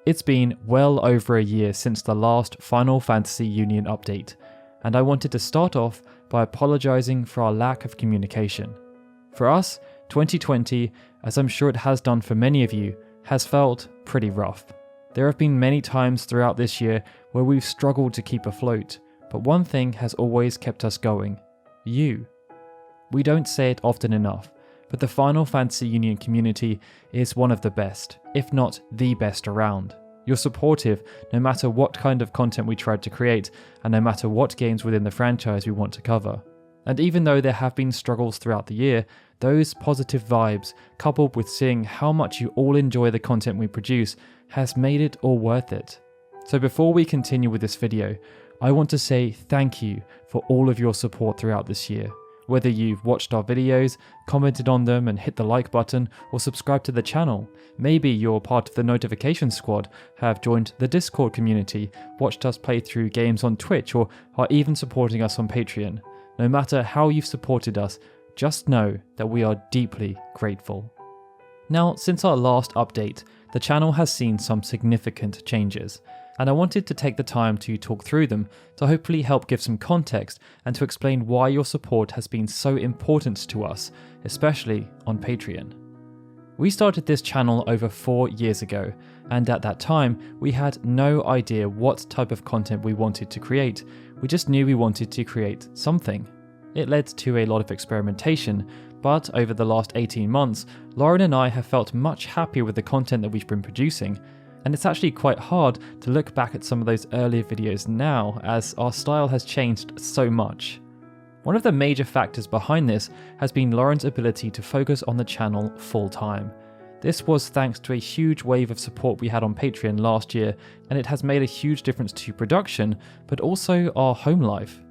It's been well over a year since the last Final Fantasy Union update, and I wanted to start off by apologising for our lack of communication. For us, 2020, as I'm sure it has done for many of you, has felt pretty rough. There have been many times throughout this year where we've struggled to keep afloat, but one thing has always kept us going: you. We don't say it often enough, but the Final Fantasy Union community is one of the best, if not the best around. You're supportive no matter what kind of content we tried to create, and no matter what games within the franchise we want to cover. And even though there have been struggles throughout the year, those positive vibes, coupled with seeing how much you all enjoy the content we produce, has made it all worth it. So before we continue with this video, I want to say thank you for all of your support throughout this year. Whether you've watched our videos, commented on them and hit the like button, or subscribed to the channel, maybe you're part of the notification squad, have joined the Discord community, watched us play through games on Twitch, or are even supporting us on Patreon. No matter how you've supported us, just know that we are deeply grateful. Now, since our last update, the channel has seen some significant changes, and I wanted to take the time to talk through them to hopefully help give some context and to explain why your support has been so important to us, especially on Patreon. We started this channel over 4 years ago, and at that time we had no idea what type of content we wanted to create. We just knew we wanted to create something. It led to a lot of experimentation, but over the last 18 months, Lauren and I have felt much happier with the content that we've been producing. And it's actually quite hard to look back at some of those earlier videos now, as our style has changed so much. One of the major factors behind this has been Lauren's ability to focus on the channel full time. This was thanks to a huge wave of support we had on Patreon last year, and it has made a huge difference to production, but also our home life.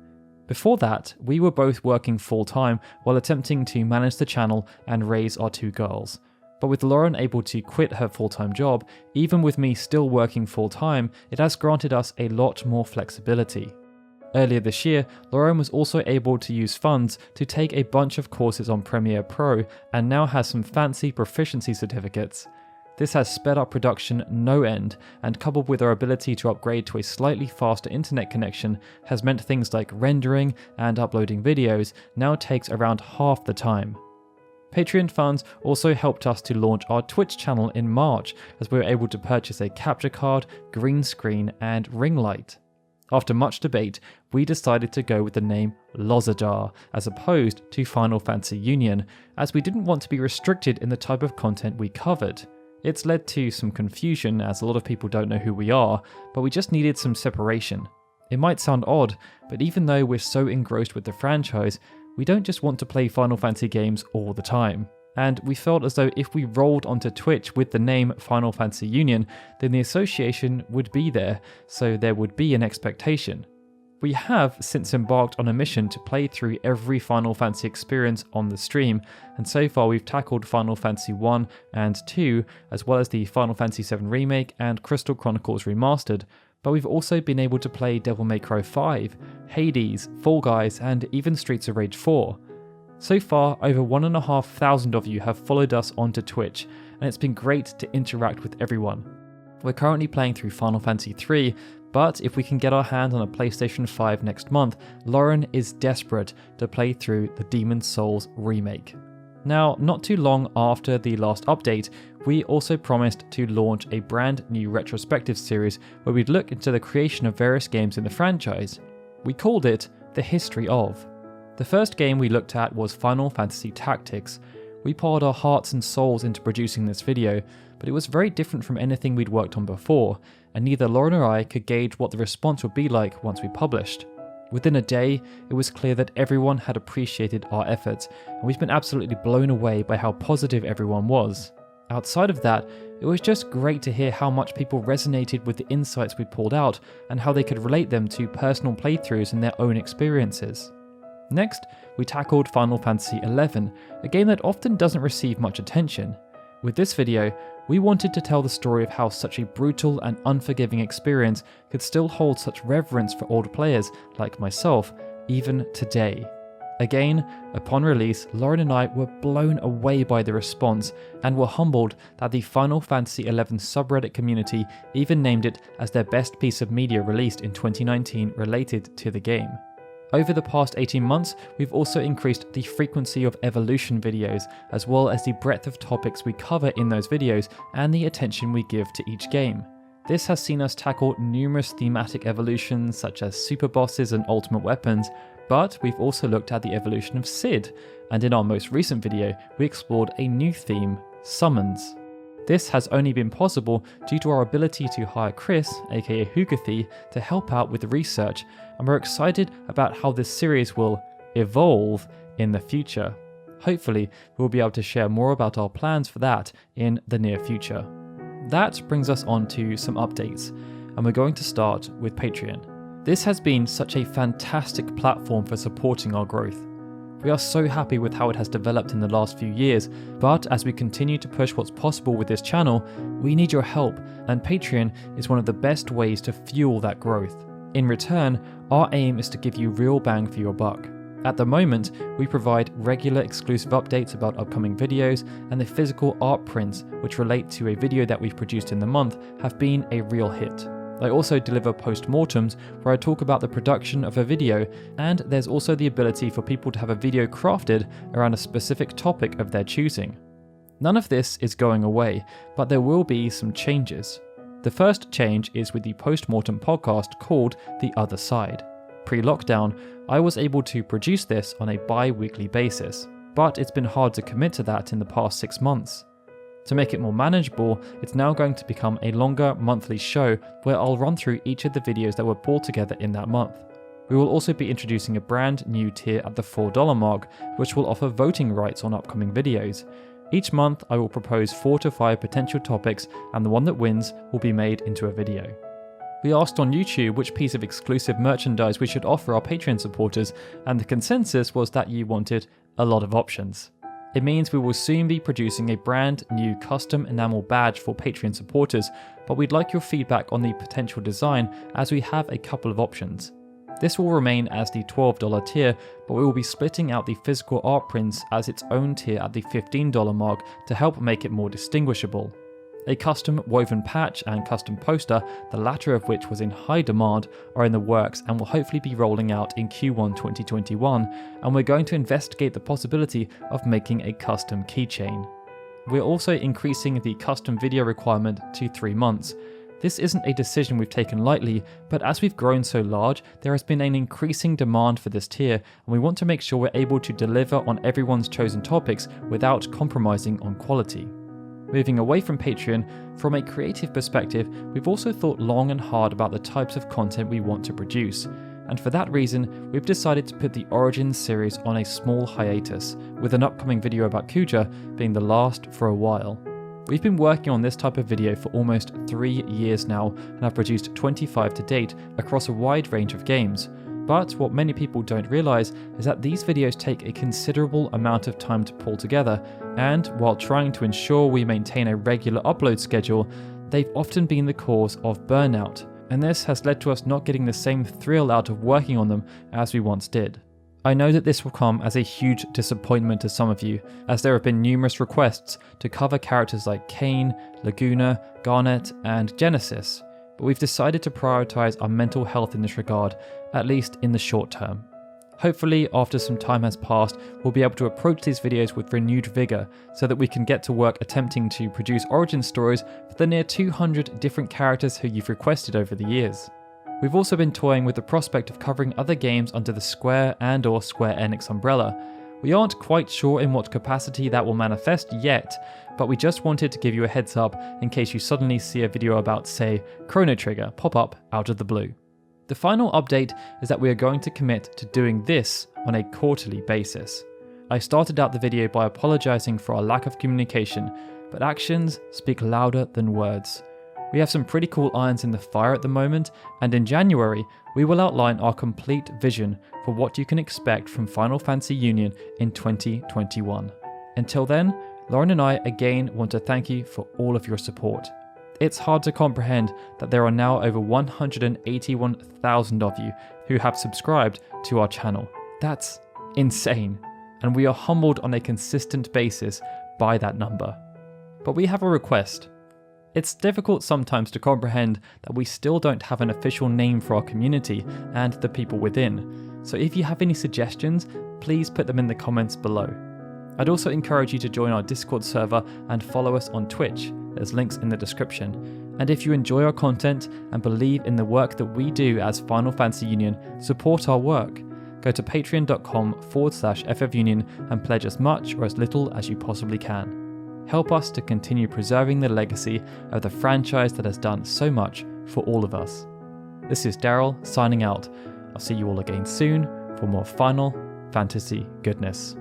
Before that, we were both working full time while attempting to manage the channel and raise our 2 girls. But with Lauren able to quit her full-time job, even with me still working full-time, it has granted us a lot more flexibility. Earlier this year, Lauren was also able to use funds to take a bunch of courses on Premiere Pro and now has some fancy proficiency certificates. This has sped up production no end, and coupled with our ability to upgrade to a slightly faster internet connection, has meant things like rendering and uploading videos now takes around half the time. Patreon funds also helped us to launch our Twitch channel in March, as we were able to purchase a capture card, green screen and ring light. After much debate, we decided to go with the name Lozadar as opposed to Final Fantasy Union, as we didn't want to be restricted in the type of content we covered. It's led to some confusion as a lot of people don't know who we are, but we just needed some separation. It might sound odd, but even though we're so engrossed with the franchise, we don't just want to play Final Fantasy games all the time, and we felt as though if we rolled onto Twitch with the name Final Fantasy Union, then the association would be there, so there would be an expectation. We have since embarked on a mission to play through every Final Fantasy experience on the stream, and so far we've tackled Final Fantasy 1 and 2, as well as the Final Fantasy 7 Remake and Crystal Chronicles Remastered, but we've also been able to play Devil May Cry 5, Hades, Fall Guys, and even Streets of Rage 4. So far, over 1,500 of you have followed us onto Twitch, and it's been great to interact with everyone. We're currently playing through Final Fantasy 3, but if we can get our hands on a PlayStation 5 next month, Lauren is desperate to play through the Demon's Souls remake. Now, not too long after the last update, we also promised to launch a brand new retrospective series where we'd look into the creation of various games in the franchise. We called it The History Of. The first game we looked at was Final Fantasy Tactics. We poured our hearts and souls into producing this video, but it was very different from anything we'd worked on before, and neither Lauren or I could gauge what the response would be like once we published. Within a day, it was clear that everyone had appreciated our efforts, and we've been absolutely blown away by how positive everyone was. Outside of that, it was just great to hear how much people resonated with the insights we pulled out and how they could relate them to personal playthroughs and their own experiences. Next, we tackled Final Fantasy XI, a game that often doesn't receive much attention. With this video, we wanted to tell the story of how such a brutal and unforgiving experience could still hold such reverence for older players like myself, even today. Again, upon release, Lauren and I were blown away by the response and were humbled that the Final Fantasy XI subreddit community even named it as their best piece of media released in 2019 related to the game. Over the past 18 months, we've also increased the frequency of evolution videos, as well as the breadth of topics we cover in those videos and the attention we give to each game. This has seen us tackle numerous thematic evolutions such as super bosses and ultimate weapons, but we've also looked at the evolution of Cid, and in our most recent video, we explored a new theme, summons. This has only been possible due to our ability to hire Chris, aka Hugathy, to help out with the research, and we're excited about how this series will evolve in the future. Hopefully, we'll be able to share more about our plans for that in the near future. That brings us on to some updates, and we're going to start with Patreon. This has been such a fantastic platform for supporting our growth. We are so happy with how it has developed in the last few years, but as we continue to push what's possible with this channel, we need your help, and Patreon is one of the best ways to fuel that growth. In return, our aim is to give you real bang for your buck. At the moment, we provide regular exclusive updates about upcoming videos, and the physical art prints, which relate to a video that we've produced in the month, have been a real hit. I also deliver post-mortems where I talk about the production of a video, and there's also the ability for people to have a video crafted around a specific topic of their choosing. None of this is going away, but there will be some changes. The first change is with the post-mortem podcast called The Other Side. Pre-lockdown, I was able to produce this on a bi-weekly basis, but it's been hard to commit to that in the past 6 months. To make it more manageable, it's now going to become a longer monthly show where I'll run through each of the videos that were pulled together in that month. We will also be introducing a brand new tier at the $4 mark, which will offer voting rights on upcoming videos. Each month, I will propose 4 to 5 potential topics, and the one that wins will be made into a video. We asked on YouTube which piece of exclusive merchandise we should offer our Patreon supporters, and the consensus was that you wanted a lot of options. It means we will soon be producing a brand new custom enamel badge for Patreon supporters, but we'd like your feedback on the potential design as we have a couple of options. This will remain as the $12 tier, but we will be splitting out the physical art prints as its own tier at the $15 mark to help make it more distinguishable. A custom woven patch and custom poster, the latter of which was in high demand, are in the works and will hopefully be rolling out in Q1 2021, and we're going to investigate the possibility of making a custom keychain. We're also increasing the custom video requirement to 3 months. This isn't a decision we've taken lightly, but as we've grown so large, there has been an increasing demand for this tier, and we want to make sure we're able to deliver on everyone's chosen topics without compromising on quality. Moving away from Patreon, from a creative perspective, we've also thought long and hard about the types of content we want to produce, and for that reason, we've decided to put the Origins series on a small hiatus, with an upcoming video about Kuja being the last for a while. We've been working on this type of video for almost 3 years now, and have produced 25 to date across a wide range of games. But what many people don't realise is that these videos take a considerable amount of time to pull together, and while trying to ensure we maintain a regular upload schedule, they've often been the cause of burnout, and this has led to us not getting the same thrill out of working on them as we once did. I know that this will come as a huge disappointment to some of you, as there have been numerous requests to cover characters like Kain, Laguna, Garnet, and Genesis, but we've decided to prioritise our mental health in this regard, at least in the short term. Hopefully, after some time has passed, we'll be able to approach these videos with renewed vigour, so that we can get to work attempting to produce origin stories for the near 200 different characters who you've requested over the years. We've also been toying with the prospect of covering other games under the Square and/or Square Enix umbrella. We aren't quite sure in what capacity that will manifest yet, but we just wanted to give you a heads up in case you suddenly see a video about, say, Chrono Trigger pop up out of the blue. The final update is that we are going to commit to doing this on a quarterly basis. I started out the video by apologising for our lack of communication, but actions speak louder than words. We have some pretty cool irons in the fire at the moment, and in January, we will outline our complete vision for what you can expect from Final Fantasy Union in 2021. Until then, Lauren and I again want to thank you for all of your support. It's hard to comprehend that there are now over 181,000 of you who have subscribed to our channel. That's insane, and we are humbled on a consistent basis by that number. But we have a request. It's difficult sometimes to comprehend that we still don't have an official name for our community and the people within, so if you have any suggestions, please put them in the comments below. I'd also encourage you to join our Discord server and follow us on Twitch, there's links in the description. And if you enjoy our content and believe in the work that we do as Final Fantasy Union, support our work. Go to patreon.com/FFUnion and pledge as much or as little as you possibly can. Help us to continue preserving the legacy of the franchise that has done so much for all of us. This is Daryl signing out. I'll see you all again soon for more Final Fantasy goodness.